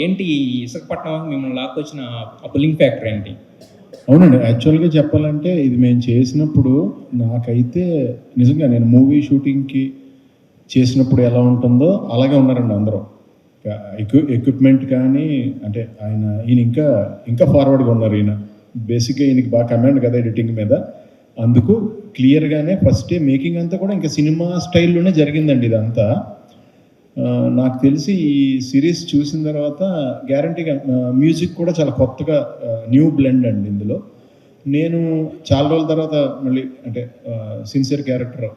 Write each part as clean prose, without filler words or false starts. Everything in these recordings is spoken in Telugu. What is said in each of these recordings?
ఏంటి ఈ విశాఖపట్నం మిమ్మల్ని లాక్కొచ్చిన ఆ పుల్లింగ్ ఫ్యాక్టర్ ఏంటి? అవునండి, యాక్చువల్గా చెప్పాలంటే ఇది మేము చేసినప్పుడు నాకైతే నిజంగా నేను మూవీ షూటింగ్కి చేసినప్పుడు ఎలా ఉంటుందో అలాగే ఉన్నారండి అందరూ. ఎక్విప్మెంట్ కానీ అంటే ఈయన ఇంకా ఫార్వర్డ్గా ఉన్నారు. ఈయన బేసిక్గా ఈయనకి బాగా కమాండ్ కదా ఎడిటింగ్ మీద. అందుకు క్లియర్గానే ఫస్ట్ మేకింగ్ అంతా కూడా ఇంకా సినిమా స్టైల్లోనే జరిగిందండి ఇదంతా. నాకు తెలిసి ఈ సిరీస్ చూసిన తర్వాత గ్యారంటీగా మ్యూజిక్ కూడా చాలా కొత్తగా న్యూ బ్లెండ్ అండి ఇందులో. నేను చాలా రోజుల తర్వాత మళ్ళీ అంటే సిన్సియర్ క్యారెక్టర్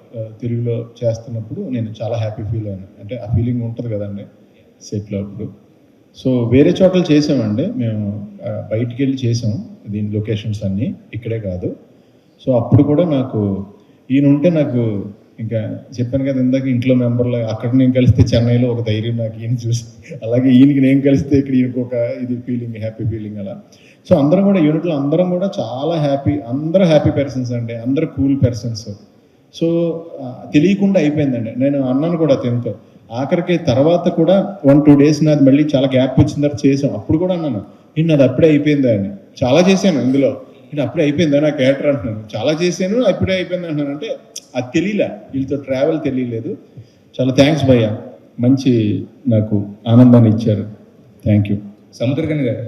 తెలుగులో చేస్తున్నప్పుడు నేను చాలా హ్యాపీ ఫీల్ అయ్యాను. అంటే ఆ ఫీలింగ్ ఉంటుంది కదండి సెట్లో అప్పుడు. సో వేరే చోట్ల చేసామండి మేము, బయటికి వెళ్ళి చేసాం దీని లొకేషన్స్ అన్నీ, ఇక్కడే కాదు. సో అప్పుడు కూడా నాకు ఈయన ఉంటే నాకు ఇంకా చెప్పాను కదా ఇందాక ఇంట్లో మెంబర్లు, అక్కడ నేను కలిస్తే చెన్నైలో ఒక ధైర్యం నాకు ఈయన చూసి, అలాగే ఈయనకి నేను కలిస్తే ఇక్కడ ఈయనకు ఒక ఇది ఫీలింగ్, హ్యాపీ ఫీలింగ్ అలా. సో అందరం కూడా యూనిట్లో అందరం కూడా చాలా హ్యాపీ, అందరూ హ్యాపీ పర్సన్స్ అండి, అందరూ కూల్ పర్సన్స్. సో తెలియకుండా అయిపోయిందండి. నేను అన్నాను కూడా తినతో ఆఖరికి తర్వాత కూడా 1-2 days నాది మళ్ళీ చాలా గ్యాప్ వచ్చిన తర్వాత చేసాం. అప్పుడు కూడా అన్నాను నేను అది అప్పుడే అయిపోయిందా అని. చాలా చేశాను ఇందులో, నేను అప్పుడే అయిపోయిందా నా క్యారెక్టర్ అంటున్నాను. చాలా చేశాను అప్పుడే అయిపోయింది అంటున్నాను. అంటే అది తెలియలే, వీళ్ళతో ట్రావెల్ తెలియలేదు. చాలా థ్యాంక్స్ భయ్య, మంచి నాకు ఆనందాన్ని ఇచ్చారు. Thank you. సముద్రగని గారు,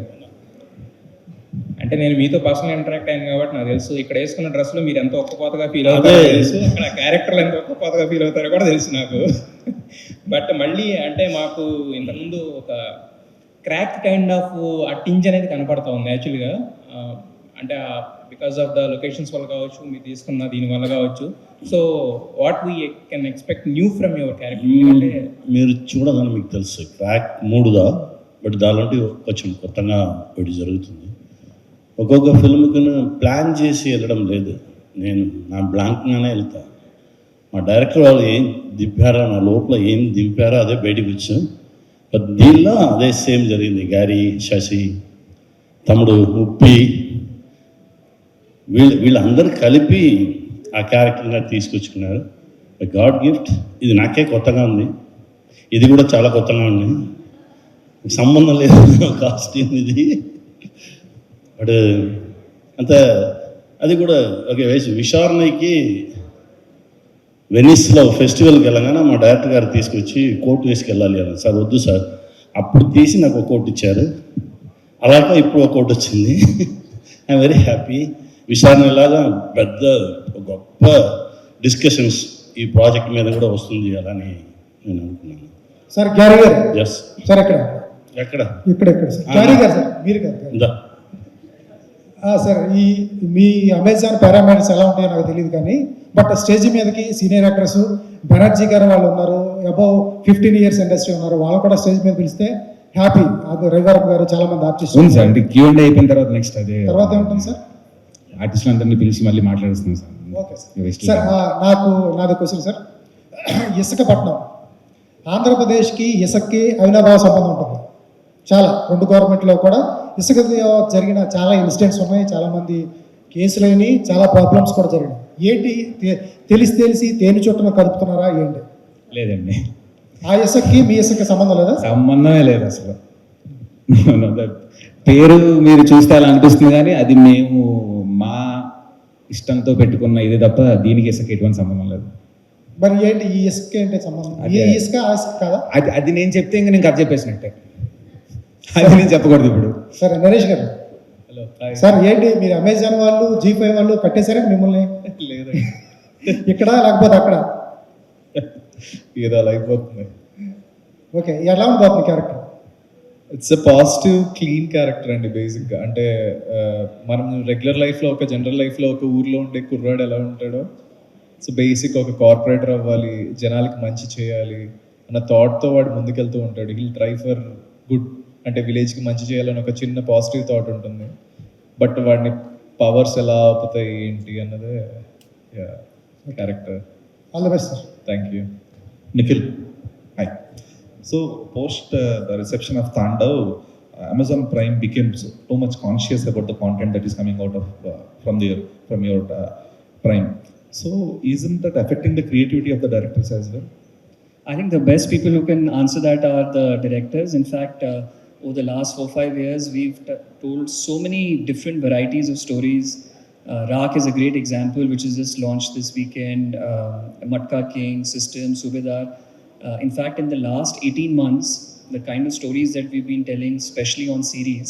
అంటే నేను మీతో పర్సనల్ ఇంటరాక్ట్ అయ్యాను కాబట్టి నాకు తెలుసు ఇక్కడ వేసుకున్న డ్రెస్లో మీరు ఎంత ఒక్కపోతగా ఫీల్ అవుతారో తెలుసు, అక్కడ క్యారెక్టర్లు ఎంత ఒక్కపోతగా ఫీల్ అవుతారో కూడా తెలుసు నాకు. బట్ మళ్ళీ అంటే మాకు ఇంతకుముందు ఒక క్రాక్ కైండ్ ఆఫ్ ఆ టింజ్ అనేది కనపడతా ఉంది యాక్చువల్గా. అంటే బికాస్ ఆఫ్ ద లొకేషన్స్ వల్ల కావచ్చు, మీరు తీసుకున్న దీనివల్ల కావచ్చు. So what we can expect new from your character? అంటే మీరు చూడగానే మీకు తెలుసు క్రాక్ మూడుగా, బట్ దానిలోంటి కొంచెం కొత్తగా ఒకటి జరుగుతుంది. ఒక్కొక్క ఫిల్మ్కి ప్లాన్ చేసి వెళ్ళడం లేదు, నేను నా బ్లాంక్గానే వెళ్తాను. మా డైరెక్టర్ వాళ్ళు ఏం దింపారో, నా లోపల ఏం దింపారో అదే బయటకు వచ్చాను. బట్ దీనిలో అదే సేమ్ జరిగింది. గారి, శశి, తమ్ముడు ఉప్పి, వీళ్ళందరూ కలిపి ఆ క్యారెక్టర్గా తీసుకొచ్చుకున్నారు. God gift. ఇది నాకే కొత్తగా ఉంది, ఇది కూడా చాలా కొత్తగా ఉంది, సంబంధం లేదు కాస్ట్యూమ్ ఇది. బట్ అంత అది కూడా ఓకే. విచారణకి వెనిస్లో ఫెస్టివల్కి వెళ్ళగానే మా డైరెక్టర్ గారు తీసుకొచ్చి కోట్ వేసుకెళ్ళాలి అని. సార్ వద్దు సార్, అప్పుడు తీసి నాకు ఒక కోట్ ఇచ్చారు, అలాగే ఇప్పుడు ఒక కోట్ వచ్చింది. I'm very happy. విచారణ ఇలాగా పెద్ద గొప్ప డిస్కషన్స్ ఈ ప్రాజెక్ట్ మీద కూడా వస్తుంది అలాని నేను అనుకున్నాను. సార్ గ్యారీ గారు. ఎస్ సార్ ఎక్కడ ఎక్కడ సార్ గ్యారీ గారు సార్, మీరు కదా సార్. మీ అమెజాన్ పారామీటర్స్ ఎలా ఉంటాయో నాకు తెలియదు కానీ, బట్ స్టేజ్ మీదకి సీనియర్ యాక్టర్స్ బెనర్జీ గారు వాళ్ళు ఉన్నారు, అబౌవ్ 15 years ఇండస్ట్రీ ఉన్నారు, వాళ్ళు కూడా స్టేజ్ మీద పిలిస్తే హ్యాపీ. అది రవివరపు గారు, చాలా మంది ఆర్టిస్ట్ సార్. అంటే Q&A అయిపోయిన తర్వాత నెక్స్ట్ అదే తర్వాత ఏముంటుంది సార్? ఆర్టిస్టులు అందరినీ పిలిచి మళ్ళీ మాట్లాడుతున్నాం సార్. Okay sir. నాది క్వశ్చన్ సార్. ఇసుకపట్నం, ఆంధ్రప్రదేశ్కి ఇసుకకి అవినాభావ సంబంధం ఉంటుంది చాలా. 2 గవర్నమెంట్లో కూడా ఇసుక జరిగిన చాలా ఇన్సిడెంట్స్ ఉన్నాయి, చాలామంది కేసులైనవి, చాలా ప్రాబ్లమ్స్ కూడా జరిగినాయి. ఏంటి తెలిసి తేనె చుట్టను కలుపుతున్నారా ఏంటి? లేదండి, ఆ ఇసుకకి మీ ఇసుకకి సంబంధం లేదా? సంబంధమే లేదు అసలు. పేరు మీరు చూస్తే అలా అనిపిస్తుంది కానీ అది మేము మా ఇష్టంతో పెట్టుకున్న ఇది తప్ప దీనికి ఇసుక ఎటువంటి సంబంధం లేదు. మరి ఏంటి ఈ ఇసుక ఏంటి సంబంధం? ఈ ఇసుక ఆ ఇసుక కదా? అది నేను చెప్తే ఇంకా నేను కథ చెప్పేసినట్టే, అది నేను చెప్పకూడదు ఇప్పుడు. సరే నరేష్ గారు. హలో సార్, ఏంటి మీరు అమెజాన్ వాళ్ళు G5 వాళ్ళు కట్టేశారండి మిమ్మల్ని? లేదండి, ఇక్కడ లేకపోతే అక్కడ ఏదో అలా అయిపోతుంది. ఓకే, ఎలా ఉంటుంది character? It's a positive clean character అండి బేసిక్గా. అంటే మనం రెగ్యులర్ లైఫ్లో, ఒక జనరల్ లైఫ్లో ఒక ఊర్లో ఉండే కుర్రాడు ఎలా ఉంటాడో, సో బేసిక్ ఒక కార్పొరేటర్ అవ్వాలి, జనాలకి మంచి చేయాలి అన్న థాట్తో వాడు ముందుకెళ్తూ ఉంటాడు. హిల్ ట్రై ఫర్ గుడ్, అంటే విలేజ్కి మంచి చేయాలని ఒక చిన్న పాజిటివ్ థాట్ ఉంటుంది. బట్ వాడిని పవర్స్ ఎలా ఆపుతాయి ఏంటి అన్నదే character. All the best sir. Thank you. Nikhil, hi. So post the reception of Tandav, Amazon Prime became too much conscious about the content that is coming out of from your Prime. So isn't that affecting the creativity of the directors as well? I think the best people who can answer that are the directors. In fact, over the last 4-5 years, we've told so many different varieties of stories. Raak is a great example, which is just launched this weekend. Matka King, System, Subedar. In fact, in the last 18 months, the kind of stories that we've been telling, especially on series,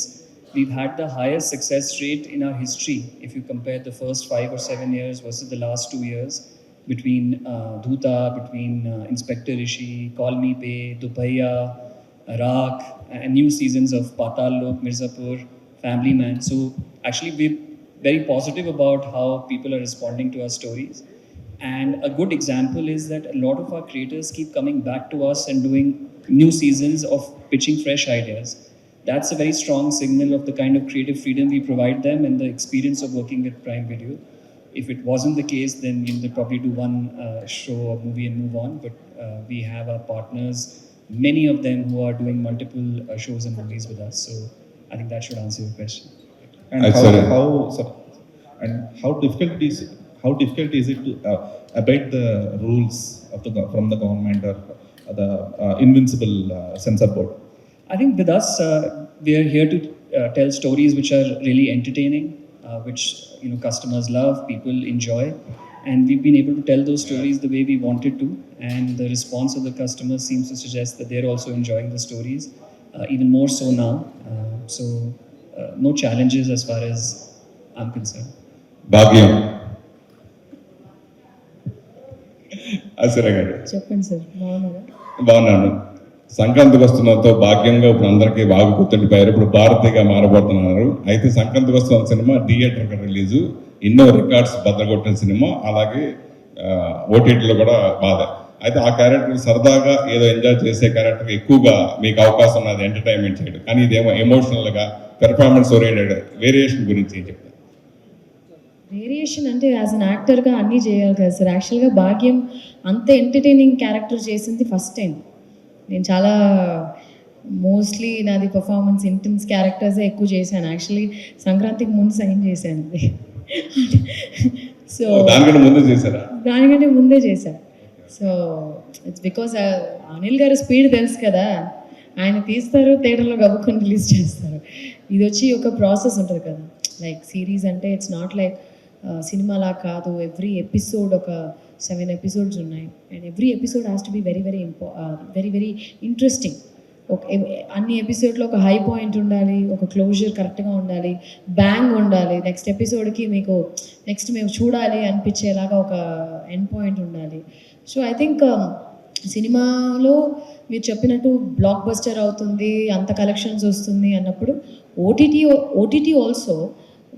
we've had the highest success rate in our history. If you compare the first 5 or 7 years versus the last 2 years, between Dhoota, between Inspector Rishi, Call Me Pe, Dubhaiya, Raak, and new seasons of Patal Lok, Mirzapur, Family Man. So actually we're very positive about how people are responding to our stories. And a good example is that a lot of our creators keep coming back to us and doing new seasons of pitching fresh ideas. That's a very strong signal of the kind of creative freedom we provide them and the experience of working with Prime Video. If it wasn't the case, then they'd probably do one show or movie and move on. But we have our partners, many of them who are doing multiple shows and movies with us. So I think that should answer your question. And how difficult is it to abide the rules of from the government or the invincible censor board? I think with us, we are here to tell stories which are really entertaining, which customers love, people enjoy, and we've been able to tell those stories the way we wanted to, and the response of the customers seems to suggest that they're also enjoying the stories, even more so now. So no challenges as far as I'm concerned. భాగ్యం అసరే గారు చెప్పండి సార్, బాగున్నారా? బాగున్నాను. సంక్రాంతికి వస్తున్నతో భాగ్యంగా ఇప్పుడు అందరికీ బాగా గుర్తుండిపోయారు. ఇప్పుడు భారతిగా మారబోతున్నారు. అయితే సంక్రాంతికి వస్తున్న సినిమా థియేటర్ రిలీజు, ఎన్నో రికార్డ్స్ బద్దగొట్టిన సినిమా, అలాగే ఓటీటీలో కూడా బాధ. అయితే ఆ క్యారెక్టర్ సరదాగా ఏదో ఎంజాయ్ చేసే క్యారెక్టర్ ఎక్కువగా మీకు అవకాశం ఉన్నది ఎంటర్టైన్మెంట్ చేయడం, కానీ ఇదేమో ఎమోషనల్గా పెర్ఫార్మెన్స్ ఓరియంటెడ్ వేరియేషన్ గురించి చెప్తాను. వేరియేషన్ అంటే యాజ్ అన్ యాక్టర్గా అన్నీ చేయాలి కదా సార్. యాక్చువల్గా భాగ్యం అంత ఎంటర్టైనింగ్ క్యారెక్టర్ చేసింది ఫస్ట్ టైం. నేను చాలా మోస్ట్లీ నాది పర్ఫార్మెన్స్ ఇంటెన్స్ క్యారెక్టర్సే ఎక్కువ చేశాను. యాక్చువల్లీ సంక్రాంతికి ముందు సైన్ చేశాను. సో దానికంటే ముందు చేశారా? దానికంటే ముందే చేశాను. సో ఇట్స్ బికాస్ అనిల్ గారి స్పీడ్ తెలుసు కదా, ఆయన తీస్తారు, థియేటర్లో గబుక్కొని రిలీజ్ చేస్తారు. ఇది వచ్చి ఒక ప్రాసెస్ ఉంటుంది కదా, లైక్ సిరీస్ అంటే ఇట్స్ నాట్ లైక్ సినిమాలా కాదు. ఎవ్రీ ఎపిసోడ్ ఒక 7 ఎపిసోడ్స్ ఉన్నాయి, and every episode has to be very very interesting. అన్ని ఎపిసోడ్లో ఒక హై పాయింట్ ఉండాలి, ఒక క్లోజర్ కరెక్ట్గా ఉండాలి, బ్యాంగ్ ఉండాలి. నెక్స్ట్ ఎపిసోడ్కి మీకు నెక్స్ట్ మేము చూడాలి అనిపించేలాగా ఒక ఎండ్ పాయింట్ ఉండాలి. సో ఐ థింక్ సినిమాలో మీరు చెప్పినట్టు బ్లాక్ బస్టర్ అవుతుంది, అంత కలెక్షన్స్ వస్తుంది అన్నప్పుడు ఓటీటీ ఆల్సో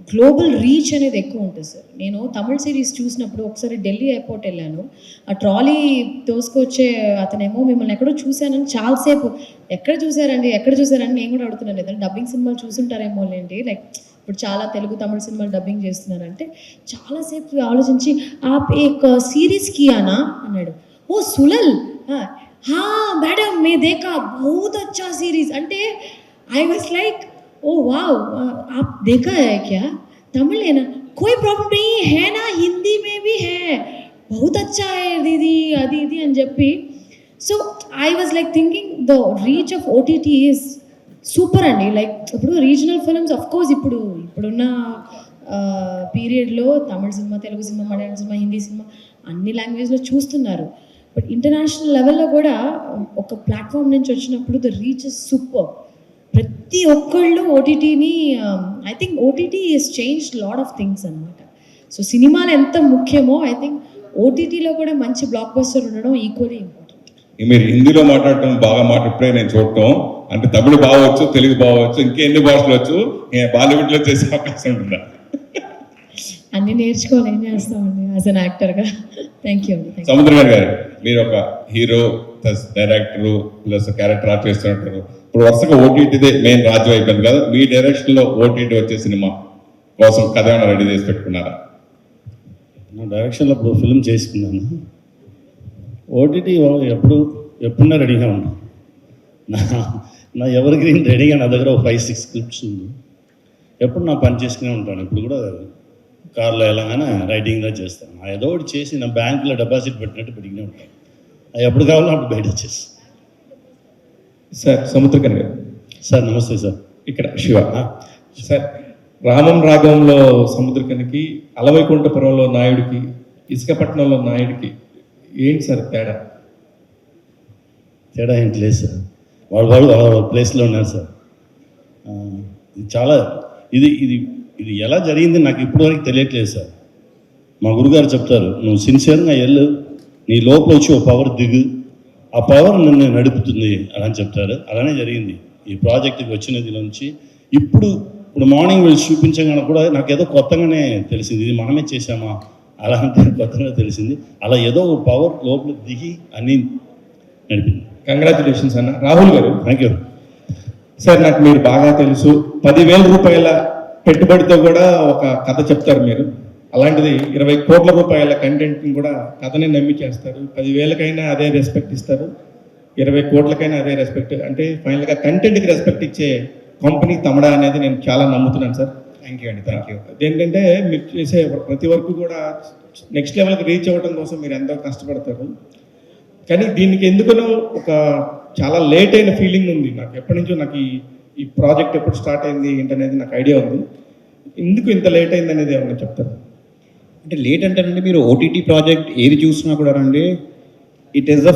గ్లోబల్ రీచ్ అనేది ఎక్కువ ఉంటుంది సార్. నేను తమిళ సిరీస్ చూసినప్పుడు ఒకసారి ఢిల్లీ ఎయిర్పోర్ట్ వెళ్ళాను. ఆ ట్రాలీ తోసుకొచ్చే అతనేమో మిమ్మల్ని ఎక్కడో చూశానని చాలాసేపు ఎక్కడ చూసారండి నేను కూడా అడుగుతున్నాను. ఏదంటే డబ్బింగ్ సినిమాలు చూసుంటారేమో లేండి, లైక్ ఇప్పుడు చాలా తెలుగు తమిళ సినిమాలు డబ్బింగ్ చేస్తున్నారంటే చాలాసేపు ఆలోచించి ఆప్ ఏక్ సిరీస్ కియానా అన్నాడు. ఓ సులల్, హా మేడం మే దేకా బహుత్ అచ్చా సిరీస్ అంటే I was like oh wow आप देखा है क्या, तमिल है ना, कोई प्रॉब्लम नहीं है ना, हिंदी में भी है, बहुत अच्छा है दीदी అది ఇది అని చెప్పి. So I was like thinking the reach of OTT is super అండి. లైక్ ఇప్పుడు రీజనల్ ఫిల్మ్స్ ఆఫ్ కోర్స్ ఇప్పుడున్న పీరియడ్లో Tamil cinema, Telugu cinema, Malayalam cinema, Hindi cinema అన్ని లాంగ్వేజ్లో చూస్తున్నారు. బట్ ఇంటర్నేషనల్ లెవెల్లో కూడా ఒక ప్లాట్ఫామ్ నుంచి వచ్చినప్పుడు ద రీచ్ ఇస్ సూపర్. ప్రతి ఒక్కళ్ళు ఓటీటీని I think OTT is change lot of things అనమాట. సో సినిమాలు ఎంత ముఖ్యమో ఐ థింక్ ఓటీటీలో కూడా మంచి బ్లాక్ బస్టర్ ఉండడం ఈక్వల్లీ ఇంపార్టెంట్. మీరు హిందీలో మాట్లాడటం బాగా ఇప్పుడే నేను చూడటం అంటే తమిళ బాగవచ్చు, తెలుగు బాగవచ్చు, ఇంకెన్ని భాషలు వచ్చు, బాలీవుడ్లో చేసే అవకాశం ఉంటుందా? అన్నీ నేర్చుకోవాలి, ఏం చేస్తామండి యాజ్ అన్ యాక్టర్గా. Thank you. సముద్ర గారు, మీరు ఒక hero plus director plus character art చేస్తుంటారు. ఇప్పుడు వరుసగా ఓటీటీదే మెయిన్ రాజ్యం అయిపోయింది కదా, మీ డైరెక్షన్లో ఓటీటీ వచ్చే సినిమా కోసం కథ ఏమైనా రెడీ చేసి పెట్టుకున్నారా? నా డైరెక్షన్లో ఇప్పుడు ఫిల్మ్ చేసుకున్నాను. ఓటీటీ ఎప్పుడున్నా రెడీగా ఉన్నాను. నా ఎవరి గ్రీన్ రెడీగా నా దగ్గర 5-6 స్క్రిప్ట్స్ ఉంది. ఎప్పుడు నా పని చేసుకునే ఉంటాను. ఇప్పుడు కూడా కార్లో వెళ్ళగానే రైటింగ్లో చేస్తాను. ఏదో ఒకటి చేసి నా బ్యాంకులో డిపాజిట్ పెట్టినట్టు పెరిగినే ఉంటాను. అది ఎప్పుడు కావాలో అప్పుడు బయట వచ్చేసి. సార్ సముద్రకన్ గారు, సార్ నమస్తే సార్. ఇక్కడ శివ సార్, రామం రాగంలో సముద్రకనికి, అలవైకుంఠపురంలో నాయుడికి, ఇసుకపట్నంలో నాయుడికి ఏంటి సార్ తేడా? తేడా ఏంటి లేదు సార్, వాళ్ళ ప్లేస్లో ఉన్నారు సార్. ఇది చాలా ఇది ఇది ఇది ఎలా జరిగింది నాకు ఇప్పటివరకు తెలియట్లేదు సార్. మా గురుగారు చెప్తారు, నువ్వు సిన్సియర్గా వెళ్ళు, నీ లోపల వచ్చి ఒక పవర్ దిగు, ఆ పవర్ నన్ను నడుపుతుంది అలా అని చెప్తారు. అలానే జరిగింది ఈ ప్రాజెక్ట్కి వచ్చినది నుంచి. ఇప్పుడు మార్నింగ్ వెళ్ళి చూపించగానే కూడా నాకు ఏదో కొత్తగానే తెలిసింది, ఇది మనమే చేసామా అలా అంటే కొత్తగా తెలిసింది. అలా ఏదో ఒక పవర్ లోపల దిగి అన్నీ నడిపింది. కంగ్రాచులేషన్స్ అన్న. రాహుల్ గారు, థ్యాంక్ యూ సార్ నాకు మీరు బాగా తెలుసు, 10,000 రూపాయల పెట్టుబడితో కూడా ఒక కథ చెప్తారు మీరు. అలాంటిది 20 కోట్ల రూపాయల కంటెంట్ని కూడా కథని నమ్మి చేస్తారు. 10,000కైనా అదే రెస్పెక్ట్ ఇస్తారు, 20 కోట్లకైనా అదే రెస్పెక్ట్. అంటే ఫైనల్గా కంటెంట్కి రెస్పెక్ట్ ఇచ్చే కంపెనీ తమడా అనేది నేను చాలా నమ్ముతున్నాను సార్. థ్యాంక్ యూ అండి, థ్యాంక్ యూ. అదేంటంటే మీరు చేసే ప్రతి వర్క్ కూడా నెక్స్ట్ లెవెల్కి రీచ్ అవ్వడం కోసం మీరు ఎంతో కష్టపడతారు. కానీ దీనికి ఎందుకనో ఒక చాలా లేట్ అయిన ఫీలింగ్ ఉంది నాకు. ఎప్పటి నుంచో నాకు ఈ ప్రాజెక్ట్ ఎప్పుడు స్టార్ట్ అయింది ఏంటనేది నాకు ఐడియా ఉంది. ఎందుకు ఇంత లేట్ అయింది అనేది ఏమన్నా చెప్తారు? అంటే లేట్ అంటేనండి, మీరు ఓటీటీ ప్రాజెక్ట్ ఏది చూసినా కూడా రండి, ఇట్ ఈస్ ద